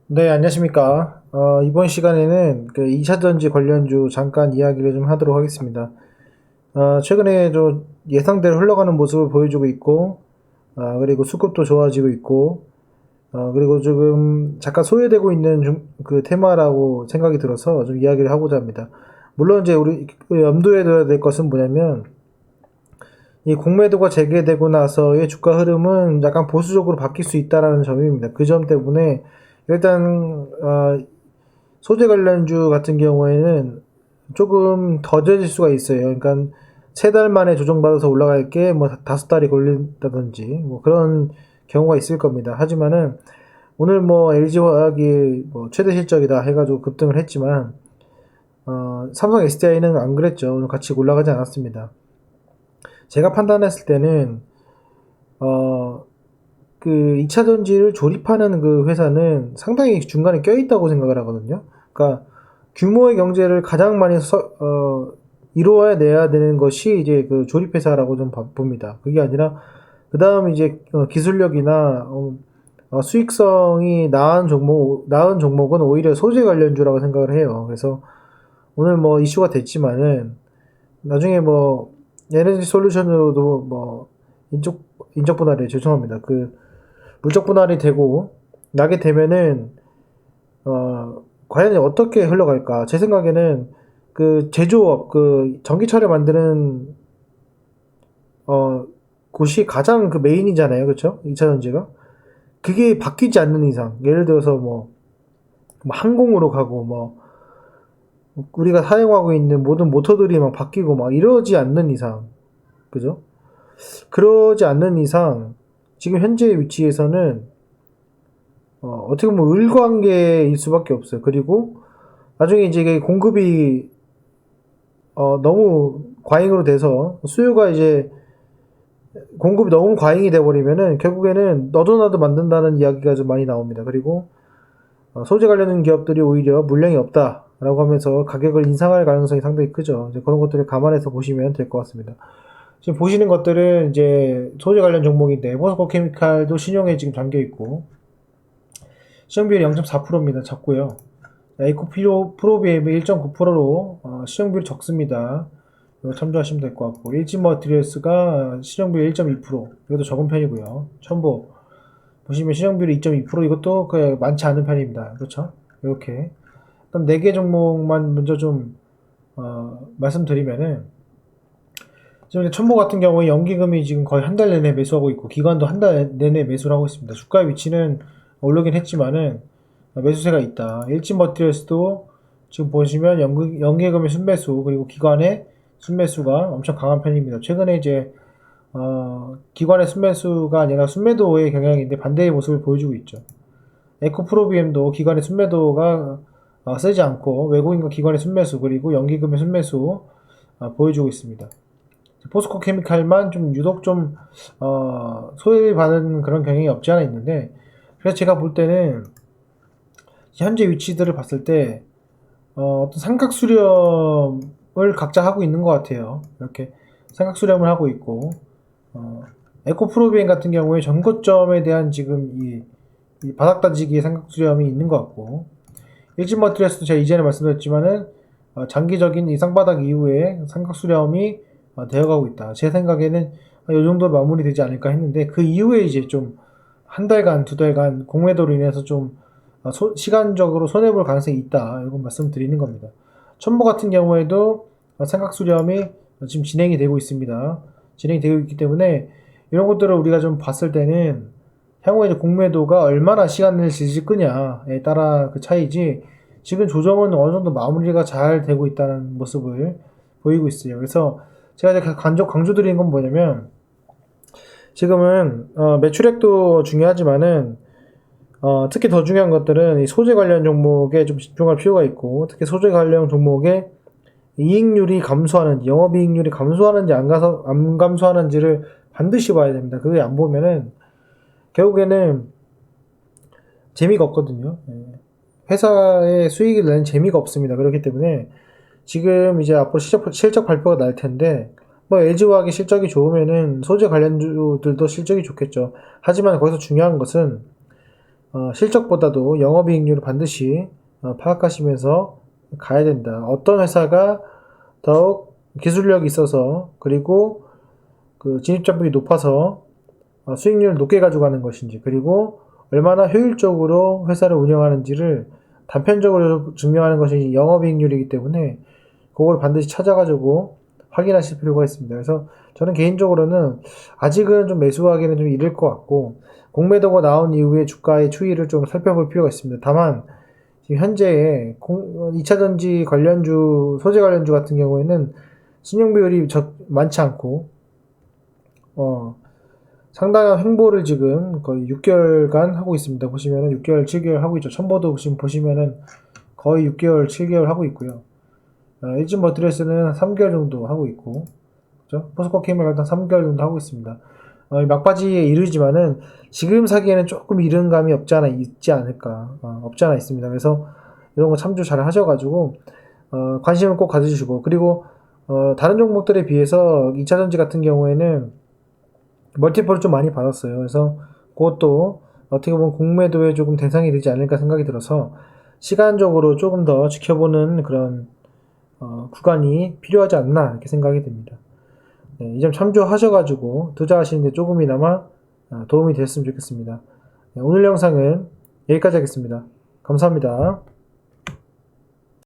네, 안녕하십니까. 이번 시간에는 그 2차전지 관련주 잠깐 이야기를 좀 하도록 하겠습니다. 최근에 좀 예상대로 흘러가는 모습을 보여주고 있고, 그리고 수급도 좋아지고 있고, 그리고 지금 잠깐 소외되고 있는 그 테마라고 생각이 들어서 좀 이야기를 하고자 합니다. 물론 이제 우리 그 염두에 둬야 될 것은 뭐냐면, 이 공매도가 재개되고 나서의 주가 흐름은 약간 보수적으로 바뀔 수 있다라는 점입니다. 그 점 때문에 일단 소재 관련주 같은 경우에는 조금 더뎌질 수가 있어요. 그러니까 세 달 만에 조정받아서 올라갈 게 뭐 다섯 달이 걸린다든지 뭐 그런 경우가 있을 겁니다. 하지만은 오늘 뭐 LG화학이 뭐 최대 실적이다 해가지고 급등을 했지만 삼성 SDI는 안 그랬죠. 오늘 같이 올라가지 않았습니다. 제가 판단했을 때는 어, 그 2차 전지를 조립하는 그 회사는 상당히 중간에 껴있다고 생각을 하거든요. 그러니까 규모의 경제를 가장 많이 이루어야 내야 되는 것이 이제 그 조립회사라고 좀 봅니다. 그게 아니라 그 다음 이제 기술력이나 수익성이 나은 종목은 오히려 소재 관련주라고 생각을 해요. 그래서 오늘 뭐 이슈가 됐지만은 나중에 뭐 에너지 솔루션으로도 뭐 인적 분할이 죄송합니다. 그 물적 분할이 되고 나게 되면은 과연 어떻게 흘러갈까? 제 생각에는 그 제조업, 그 전기차를 만드는 어 곳이 가장 그 메인이잖아요, 그렇죠? 2차 전지가 그게 바뀌지 않는 이상, 예를 들어서 뭐 항공으로 가고 뭐 우리가 사용하고 있는 모든 모터들이 막 바뀌고 막 이러지 않는 이상, 그죠? 그러지 않는 이상 지금 현재 위치에서는 어떻게 보면 을관계일 수밖에 없어요. 그리고 나중에 이제 이게 공급이 너무 과잉으로 돼서 수요가 이제 공급이 너무 과잉이 돼버리면은 결국에는 너도 나도 만든다는 이야기가 좀 많이 나옵니다. 그리고 소재 관련 기업들이 오히려 물량이 없다라고 하면서 가격을 인상할 가능성이 상당히 크죠. 이제 그런 것들을 감안해서 보시면 될 것 같습니다. 지금 보시는 것들은 이제 소재 관련 종목인데 포스코 케미칼도 신용에 지금 담겨 있고 시정 비율이 0.4%입니다. 작고요. 에이코 프로비엠이 1.9%로 시정 비율이 적습니다. 이거 참조하시면 될 것 같고 일진 머티리얼스가 시정 비율 1.2% 이것도 적은 편이고요. 첨보 보시면 시정 비율이 2.2% 이것도 많지 않은 편입니다. 그렇죠? 이렇게 그럼 4개 종목만 먼저 좀 말씀드리면은 지금 첨보 같은 경우에 연기금이 지금 거의 한 달 내내 매수하고 있고 기관도 한 달 내내 매수를 하고 있습니다. 주가 위치는 오르긴 했지만은 매수세가 있다. 일진 머티리얼스도 지금 보시면 연계금의 순매수 그리고 기관의 순매수가 엄청 강한 편입니다. 최근에 이제 기관의 순매수가 아니라 순매도의 경향인데 반대의 모습을 보여주고 있죠. 에코프로비엠도 기관의 순매도가 세지 않고 외국인과 기관의 순매수 그리고 연기금의 순매수 보여주고 있습니다. 포스코 케미칼만 좀 유독 좀 소외받은 그런 경향이 없지 않아 있는데 그래서 제가 볼 때는 현재 위치들을 봤을 때 어떤 삼각 수렴을 각자 하고 있는 것 같아요. 이렇게 삼각 수렴을 하고 있고 에코프로비엔 같은 경우에 전고점에 대한 지금 이 바닥 다지기의 삼각 수렴이 있는 것 같고 일진 머티리얼스도 제가 이전에 말씀드렸지만은 장기적인 이 쌍바닥 이후에 삼각 수렴이 되어가고 있다. 제 생각에는 이 정도 마무리되지 않을까 했는데 그 이후에 이제 좀 한 달간 두 달간 공매도로 인해서 좀 시간적으로 손해볼 가능성이 있다. 이건 말씀드리는 겁니다. 첨보 같은 경우에도 삼각 수렴이 지금 진행이 되고 있습니다. 진행이 되고 있기 때문에 이런 것들을 우리가 좀 봤을 때는 향후에 이제 공매도가 얼마나 시간을 질질 끄냐에 따라 그 차이지 지금 조정은 어느 정도 마무리가 잘 되고 있다는 모습을 보이고 있어요. 그래서 제가 이제 강조드리는 건 뭐냐면 지금은 매출액도 중요하지만은 특히 더 중요한 것들은 이 소재 관련 종목에 좀 집중할 필요가 있고 특히 소재 관련 종목에 이익률이 감소하는지 영업이익률이 감소하는지 안 감소하는지를 반드시 봐야 됩니다. 그게 안 보면은 결국에는 재미가 없거든요. 회사의 수익을 내는 재미가 없습니다. 그렇기 때문에 지금 이제 앞으로 실적 발표가 날 텐데 뭐 LG화학의 실적이 좋으면은 소재 관련주들도 실적이 좋겠죠. 하지만 거기서 중요한 것은 실적보다도 영업이익률을 반드시 파악하시면서 가야 된다. 어떤 회사가 더욱 기술력이 있어서 그리고 그 진입장벽이 높아서 수익률을 높게 가져가는 것인지, 그리고 얼마나 효율적으로 회사를 운영하는지를 단편적으로 증명하는 것이 영업이익률이기 때문에 그걸 반드시 찾아가지고 확인하실 필요가 있습니다. 그래서 저는 개인적으로는 아직은 좀 매수하기는 좀 이를 것 같고, 공매도가 나온 이후에 주가의 추이를 좀 살펴볼 필요가 있습니다. 다만 지금 현재 2차전지 관련주, 소재 관련주 같은 경우에는 신용 비율이 많지 않고 상당한 횡보를 지금 거의 6개월간 하고 있습니다. 보시면은 6개월, 7개월 하고 있죠. 첨보도 지금 보시면은 거의 6개월, 7개월 하고 있고요. 일진 머티리얼스는 3개월 정도 하고 있고, 그죠? 포스코 케이블 같은 3개월 정도 하고 있습니다. 막바지에 이르지만은 지금 사기에는 조금 이른 감이 있지 않을까, 없지 않아 있습니다. 그래서 이런 거 참조 잘 하셔가지고 관심을 꼭 가져주시고, 그리고 다른 종목들에 비해서 2차전지 같은 경우에는 멀티플을 좀 많이 받았어요. 그래서 그것도 어떻게 보면 공매도에 조금 대상이 되지 않을까 생각이 들어서 시간적으로 조금 더 지켜보는 그런 구간이 필요하지 않나 이렇게 생각이 듭니다. 네, 이 점 참조하셔가지고 투자하시는데 조금이나마 도움이 됐으면 좋겠습니다. 네, 오늘 영상은 여기까지 하겠습니다. 감사합니다.